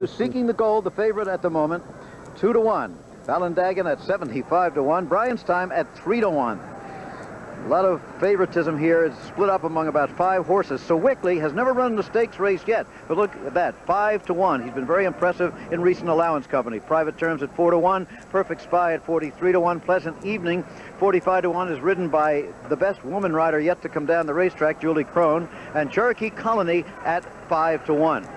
Seeking the Gold, the favorite at the moment, 2-1. Vallandagan at 75-1. Brian's Time at 3-1. A lot of favoritism here. It's split up among about 5 horses. So Wickley has never run the stakes race yet, but look at that, 5-1. He's been very impressive in recent allowance company. Private Terms at 4-1. Perfect Spy at 43-1. Pleasant Evening 45-1 is ridden by the best woman rider yet to come down the racetrack, Julie Crone, and Cherokee Colony at 5-1.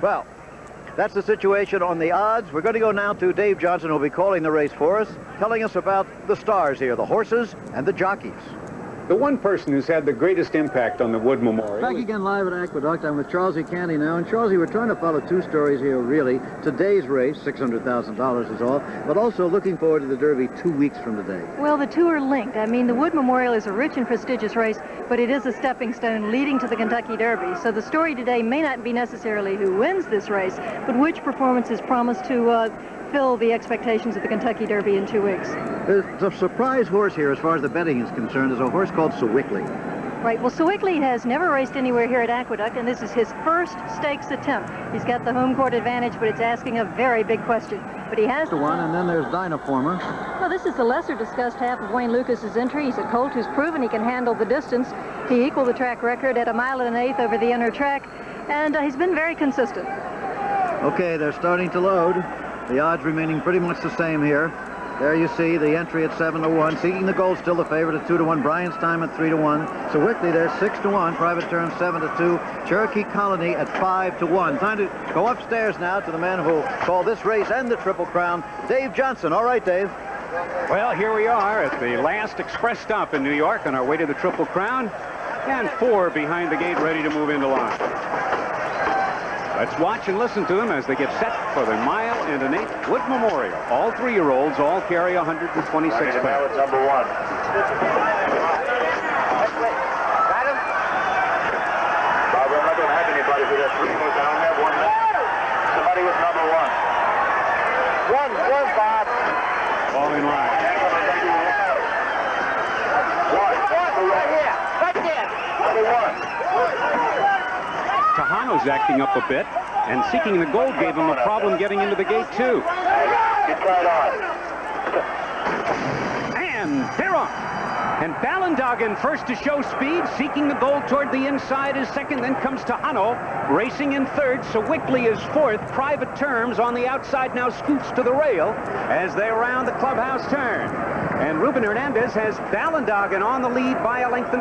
Well, that's the situation on the odds. We're going to go now to Dave Johnson, who'll be calling the race for us, telling us about the stars here, the horses and the jockeys. The one person who's had the greatest impact on the Wood Memorial. Back again live at Aqueduct. I'm with Charlsie Cantey now. And Charlsie, we're trying to follow 2 stories here, really. Today's race, $600,000 is all, but also looking forward to the Derby 2 weeks from today. Well, the two are linked. I mean, the Wood Memorial is a rich and prestigious race, but it is a stepping stone leading to the Kentucky Derby. So the story today may not be necessarily who wins this race, but which performances promise to fill the expectations of the Kentucky Derby in 2 weeks. There's a surprise horse here as far as the betting is concerned. There's a horse called Wickley. Right, well, Wickley has never raced anywhere here at Aqueduct, and this is his first stakes attempt. He's got the home court advantage, but it's asking a very big question. But he has the one, and then there's Dynaformer. Well, this is the lesser discussed half of Wayne Lucas's entry. He's a colt who's proven he can handle the distance. He equaled the track record at 1 1/8 over the inner track, and he's been very consistent. Okay, they're starting to load. The odds remaining pretty much the same here. There you see the entry at 7-1. Seeking the Gold still the favorite at 2-1. Brian's Time at 3-1. So Wickley there 6-1. Private Terms 7-2. Cherokee Colony at 5-1. Time to go upstairs now to the man who called this race and the Triple Crown, Dave Johnson. All right, Dave. Well, here we are at the last express stop in New York on our way to the Triple Crown, and 4 behind the gate ready to move into line. Let's watch and listen to them as they get set for the 1 1/8 Wood Memorial. All 3-year-olds all carry 126 pounds. Now it's number 1. Bob, I'm not going to have anybody who has 3 more down there. 1 minute. Somebody with number 1. One, Bob. All in line. Right here. Right there. Number 1. Tahano's acting up a bit, and Seeking the Gold gave him a problem getting into the gate, too. Get right on. And they're off. And Vallandagan first to show speed. Seeking the Gold toward the inside is second. Then comes Tahano, racing in third. So Wickley is fourth. Private Terms on the outside now scoots to the rail as they round the clubhouse turn. And Ruben Hernandez has Vallandagan on the lead by 1.5 lengths.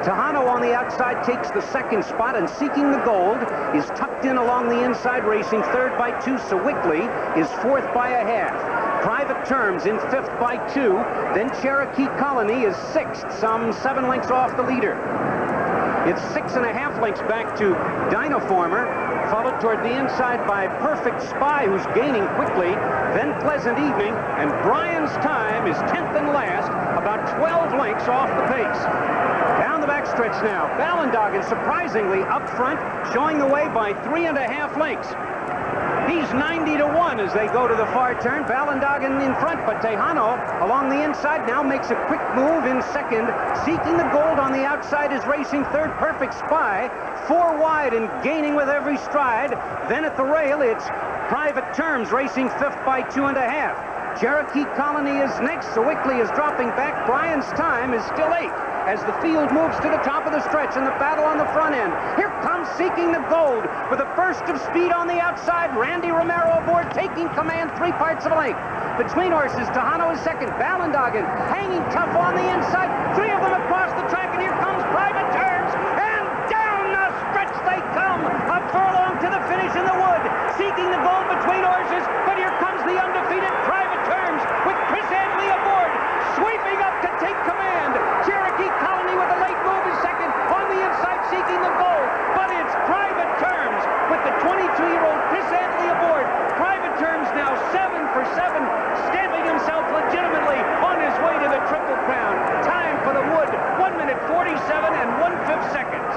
Tahano on the outside takes the second spot, and Seeking the Gold is tucked in along the inside, racing third by 2. So Wickley is fourth by 1/2. Private Terms in fifth by 2. Then Cherokee Colony is sixth, some 7 lengths off the leader. It's 6.5 lengths back to Dynaformer, followed toward the inside by Perfect Spy, who's gaining quickly. Then Pleasant Evening, and Brian's Time is 10th and last, about 12 lengths off the pace. Down the backstretch now, Vallandagan surprisingly up front, showing the way by 3.5 lengths. He's 90-1 as they go to the far turn. Vallandagan in front, but Tahano along the inside now makes a quick move in second. Seeking the Gold on the outside is racing third. Perfect Spy, 4 wide and gaining with every stride. Then at the rail, it's Private Terms racing fifth by 2.5. Cherokee Colony is next, so Wickley is dropping back. Brian's Time is still 8 as the field moves to the top of the stretch and the battle on the front end. Here comes Seeking the Gold with a burst of speed on the outside. Randy Romero aboard, taking command 3 parts of a length. Between horses, Tahano is second. Vallandagan hanging tough on the inside. 3 of them across the track, and here comes Private Terms, and down the stretch they come. A furlong to the finish in the wood. Seeking the Gold between horses, but here comes the undefeated Private Terms with Chris Adley aboard, sweeping up to take command. Cherokee Colony with a late move is second. On the inside, Seeking the Gold, but it's Private Terms with the 22-year-old Chris Adley aboard. Private Terms now 7 for 7, stamping himself legitimately on his way to the Triple Crown. Time for the Wood, 1 minute 47 and 1/5 seconds.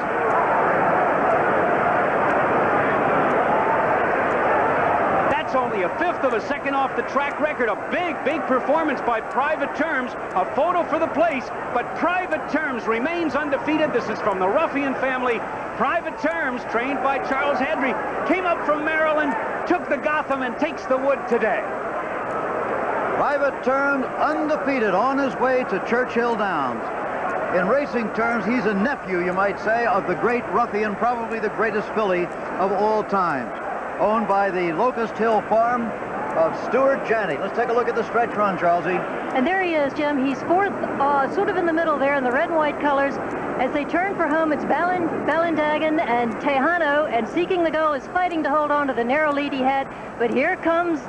That's only a 1/5 of a second off the track record. A big performance by Private Terms. A photo for the place, but Private Terms remains undefeated. This is from the Ruffian family. Private Terms, trained by Charles Hedry, came up from Maryland, took the Gotham, and takes the Wood today. Private Terms undefeated on his way to Churchill Downs. In racing terms, he's a nephew, you might say, of the great Ruffian, probably the greatest filly of all times, owned by the Locust Hill Farm of Stuart Janney. Let's take a look at the stretch run, Charlsie. And there he is, Jim. He's fourth, sort of in the middle there in the red and white colors. As they turn for home, it's Ballindagan and Tejano, and Seeking the Goal is fighting to hold on to the narrow lead he had. But here comes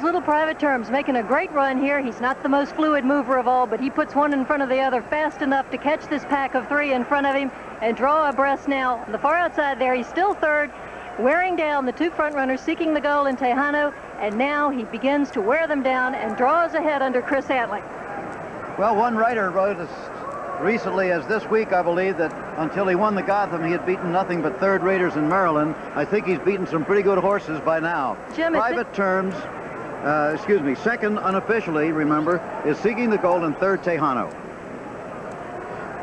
little Private Terms, making a great run here. He's not the most fluid mover of all, but he puts one in front of the other fast enough to catch this pack of three in front of him and draw abreast now. On the far outside there, he's still third, wearing down the two front runners, Seeking the Goal and Tejano, and now he begins to wear them down and draws ahead under Chris Antley. Well, one writer wrote as recently as this week, I believe, that until he won the Gotham, he had beaten nothing but third-raters in Maryland. I think he's beaten some pretty good horses by now. Jim, Private Terms, second unofficially, remember, is Seeking the Goal, and third Tejano.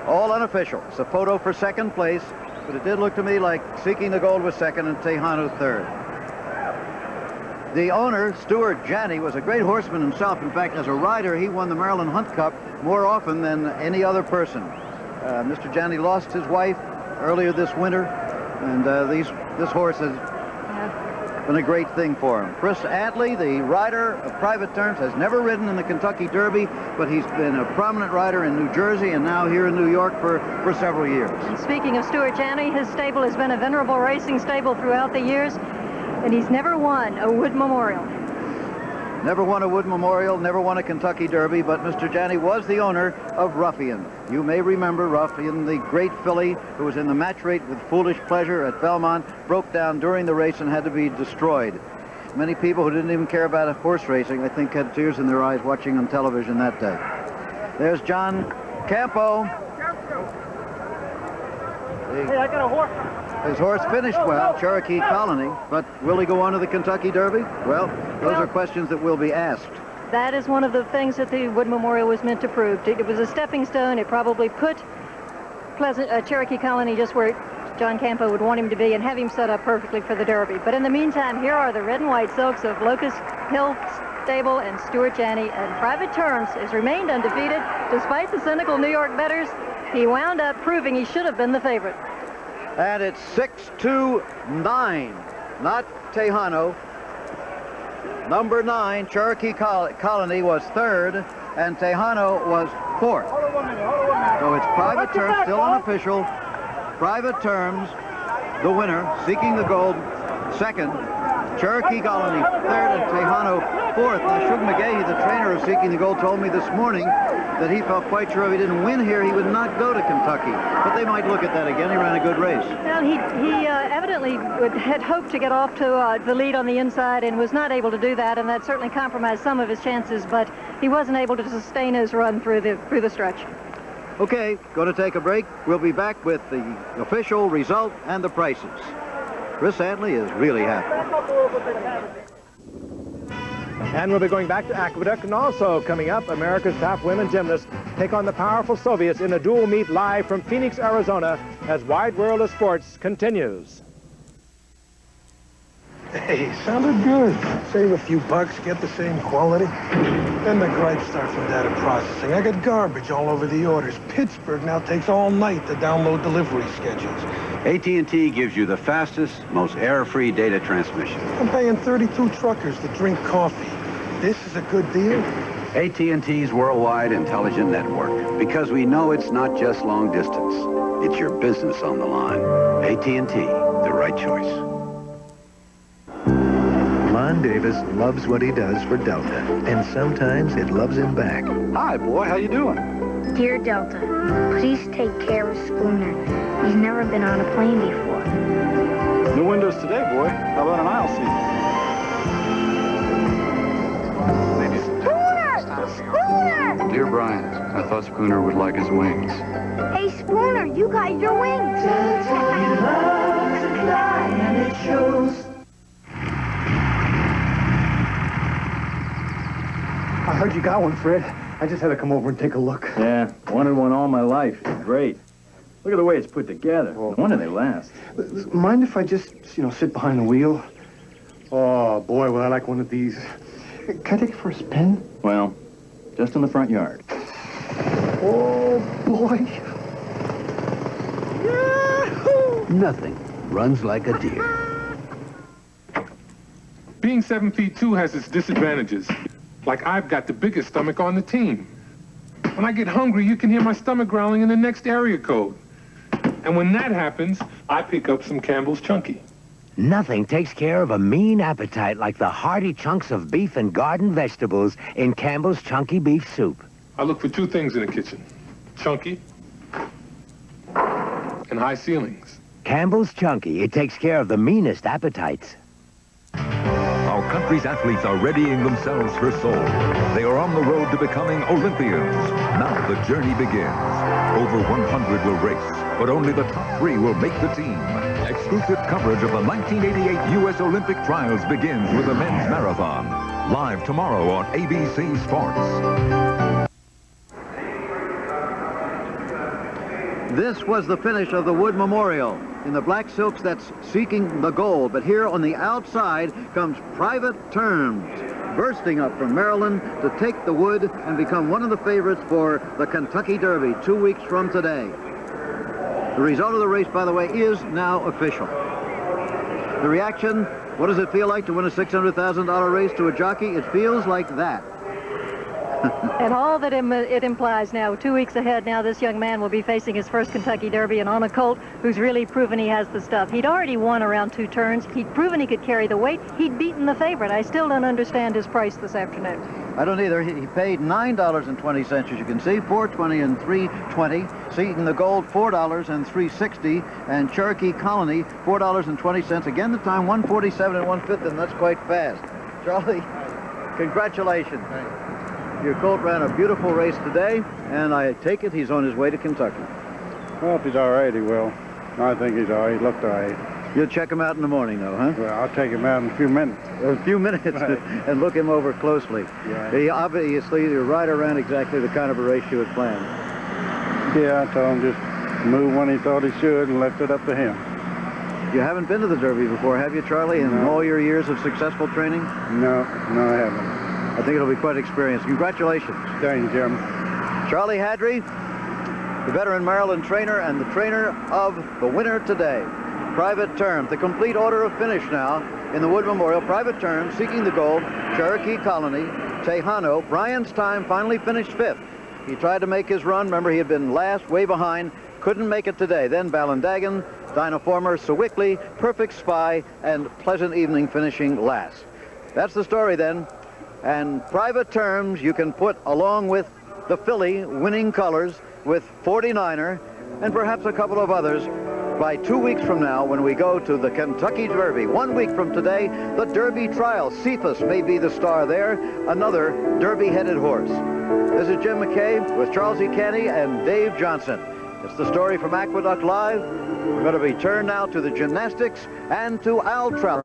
All unofficial. It's a photo for second place, but it did look to me like Seeking the Gold was second and Tejano third. The owner, Stuart Janney, was a great horseman himself. In fact, as a rider, he won the Maryland Hunt Cup more often than any other person. Mr. Janney lost his wife earlier this winter, and this horse has been a great thing for him. Chris Antley, the rider of Private Terms, has never ridden in the Kentucky Derby, but he's been a prominent rider in New Jersey and now here in New York for several years. And speaking of Stuart Janney, his stable has been a venerable racing stable throughout the years, and he's never won a Wood Memorial. Never won a Wood Memorial, never won a Kentucky Derby, but Mr. Janney was the owner of Ruffian. You may remember Ruffian, the great filly who was in the match rate with Foolish Pleasure at Belmont, broke down during the race and had to be destroyed. Many people who didn't even care about horse racing, I think, had tears in their eyes watching on television that day. There's John Campo. Hey, I got a horse. His horse finished well, Cherokee Colony, but will he go on to the Kentucky Derby? Well, those are questions that will be asked. That is one of the things that the Wood Memorial was meant to prove. It was a stepping stone. It probably put Cherokee Colony just where John Campo would want him to be and have him set up perfectly for the Derby. But in the meantime, here are the red and white silks of Locust Hill Stable and Stuart Janney, and Private Terms has remained undefeated. Despite the cynical New York bettors, he wound up proving he should have been the favorite. And it's 6-2-9, not Tejano. Number 9, Cherokee Colony, was third, and Tejano was fourth. So it's Private Terms, still unofficial. Private Terms, the winner, Seeking the Gold, second. Cherokee Colony, third, and Tejano, fourth. Now, Shug McKay, the trainer of Seeking the Gold, told me this morning that he felt quite sure if he didn't win here, he would not go to Kentucky. But they might look at that again. He ran a good race. Well, he evidently had hoped to get off to the lead on the inside and was not able to do that, and that certainly compromised some of his chances, but he wasn't able to sustain his run through the stretch. Okay, going to take a break. We'll be back with the official result and the prices. Chris Antley is really happy. And we'll be going back to Aqueduct, and also coming up, America's top women gymnasts take on the powerful Soviets in a dual meet live from Phoenix, Arizona, as Wide World of Sports continues. Hey, sounded good. Save a few bucks, get the same quality. Then the gripes start from data processing. I got garbage all over the orders. Pittsburgh now takes all night to download delivery schedules. AT&T gives you the fastest, most error-free data transmission. I'm paying 32 truckers to drink coffee. This is a good deal? AT&T's worldwide intelligent network. Because we know it's not just long distance. It's your business on the line. AT&T, the right choice. Lon Davis loves what he does for Delta, and sometimes it loves him back. Hi, boy. How you doing? Dear Delta, please take care of Spooner. He's never been on a plane before. New windows today, boy. How about an aisle seat? Spooner! Spooner! Dear Brian, I thought Spooner would like his wings. Hey, Spooner, you got your wings. And it shows. I heard you got one, Fred. I just had to come over and take a look. Yeah, wanted one all my life. It's great. Look at the way it's put together. No wonder they last. Mind if I just, sit behind the wheel? Oh, boy, would I like one of these. Can I take it for a spin? Well, just in the front yard. Oh, boy. Nothing runs like a deer. Being 7'2" has its disadvantages. Like I've got the biggest stomach on the team. When I get hungry, you can hear my stomach growling in the next area code. And when that happens, I pick up some Campbell's Chunky. Nothing takes care of a mean appetite like the hearty chunks of beef and garden vegetables in Campbell's Chunky Beef Soup. I look for two things in the kitchen. Chunky and high ceilings. Campbell's Chunky. It takes care of the meanest appetites. Our country's athletes are readying themselves for Seoul. They are on the road to becoming Olympians. Now the journey begins. Over 100 will race, but only the top 3 will make the team. Exclusive coverage of the 1988 U.S. Olympic Trials begins with the men's marathon. Live tomorrow on ABC Sports. This was the finish of the Wood Memorial. In the black silks, that's seeking the gold. But here on the outside comes Private Terms, bursting up from Maryland to take the Wood and become one of the favorites for the Kentucky Derby 2 weeks from today. The result of the race, by the way, is now official. The reaction, what does it feel like to win a $600,000 race to a jockey? It feels like that. And all that it implies now, 2 weeks ahead, now this young man will be facing his first Kentucky Derby and on a colt who's really proven he has the stuff. He'd already won around 2 turns. He'd proven he could carry the weight. He'd beaten the favorite. I still don't understand his price this afternoon. I don't either. He paid $9.20, as you can see, $4.20 and $3.20. Seeking the Gold, $4 and $3.60, and Cherokee Colony, $4.20. Again, the time 1:47 and 1/5, and that's quite fast. Charlie, congratulations. Your colt ran a beautiful race today, and I take it he's on his way to Kentucky. Well, if he's all right, he will. I think he's all right. He looked all right. You'll check him out in the morning, though, huh? Well, I'll take him out in a few minutes. A few minutes, right. And look him over closely. Yeah. He obviously, you're right around exactly the kind of a race you had planned. Yeah, I told him just move when he thought he should and left it up to him. You haven't been to the Derby before, have you, Charlie, in all your years of successful training? No, I haven't. I think it'll be quite an experience. Congratulations. Thank you, Jim. Charlie Hadry, the veteran Maryland trainer and the trainer of the winner today. Private Terms, the complete order of finish now in the Wood Memorial. Private Terms, Seeking the Gold, Cherokee Colony, Tejano. Brian's Time finally finished 5th. He tried to make his run. Remember, he had been last, way behind. Couldn't make it today. Then Ballandagan, Dynaformer, Sewickley, Perfect Spy, and Pleasant Evening finishing last. That's the story then. And Private Terms you can put along with the filly winning colors with 49er and perhaps a couple of others by 2 weeks from now when we go to the Kentucky Derby. 1 week from today, the Derby Trial. Cephas may be the star there, another Derby-headed horse. This is Jim McKay with Charlsie Cantey and Dave Johnson. It's the story from Aqueduct Live. We're going to return now to the gymnastics and to Al Trout.